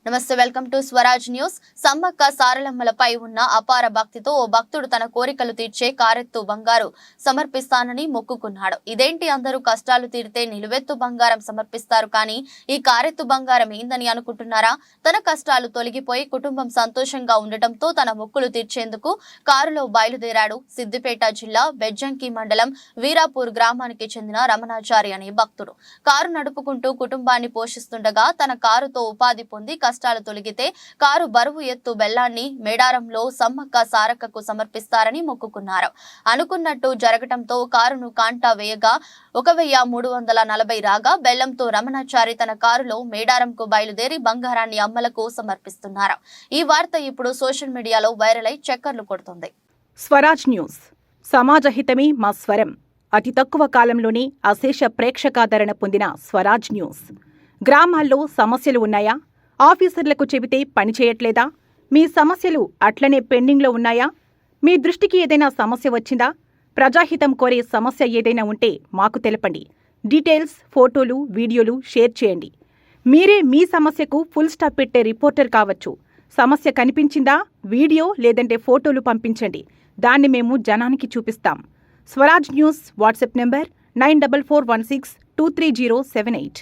నమస్తే, welcome to Swaraj news. Sammakka సారలమ్మలపై ఉన్న అపార భక్తితో ఓ భక్తుడు తన కోరికలు తీర్చే కారెత్తు బంగారు సమర్పిస్తానని మొక్కుకున్నాడు. ఇదేంటి, అందరూ కష్టాలు తీరితే నిలువెత్తు బంగారం సమర్పిస్తారు, కానీ ఈ కారెత్తు బంగారం ఏందని అనుకుంటున్నారా? తన కష్టాలు తొలగిపోయి కుటుంబం సంతోషంగా ఉండటంతో తన మొక్కులు తీర్చేందుకు కారులో బయలుదేరాడు. సిద్దిపేట జిల్లా బెజ్జంకి మండలం వీరాపూర్ గ్రామానికి చెందిన రమణాచారి అనే భక్తుడు కారు నడుపుకుంటూ కుటుంబాన్ని పోషిస్తుండగా తన కారుతో ఉపాధి పొంది కష్టాలు తొలగితే కారు బరువు ఎత్తు బెల్లాన్ని మేడారంలో సమ్మక్క సారక్కకు సమర్పిస్తారని మొక్కుకున్నారు. అనుకున్నట్టు జరగటంతో కారును కాంటా వేయగా 1340 రాగా బెల్లంతో రమణాచారి తన కారులో మేడారంకు బయలుదేరి బంగారాన్ని అమ్మలకు సమర్పిస్తున్నారు. ఈ వార్త ఇప్పుడు సోషల్ మీడియాలో వైరల్ అయి చక్కర్లు కొడుతుంది. స్వరాజ్ న్యూస్, సమాజహితమే మా స్వరం. అతి తక్కువ కాలంలోనే అశేష ప్రేక్షకాదరణ పొందిన స్వరాజ్ న్యూస్. గ్రామాల్లో సమస్యలు ఉన్నాయా? ఆఫీసర్లకు చెబితే పని చేయట్లేదా? మీ సమస్యలు అట్లనే పెండింగ్లో ఉన్నాయా? మీ దృష్టికి ఏదైనా సమస్య వచ్చిందా? ప్రజాహితం కోరే సమస్య ఏదైనా ఉంటే మాకు తెలపండి. డీటెయిల్స్, ఫోటోలు, వీడియోలు షేర్ చేయండి. మీరే మీ సమస్యకు ఫుల్ స్టాప్ పెట్టే రిపోర్టర్ కావచ్చు. సమస్య కనిపించిందా? వీడియో లేదంటే ఫోటోలు పంపించండి. దాన్ని మేము జనానికి చూపిస్తాం. Swaraj news WhatsApp number 9441623078.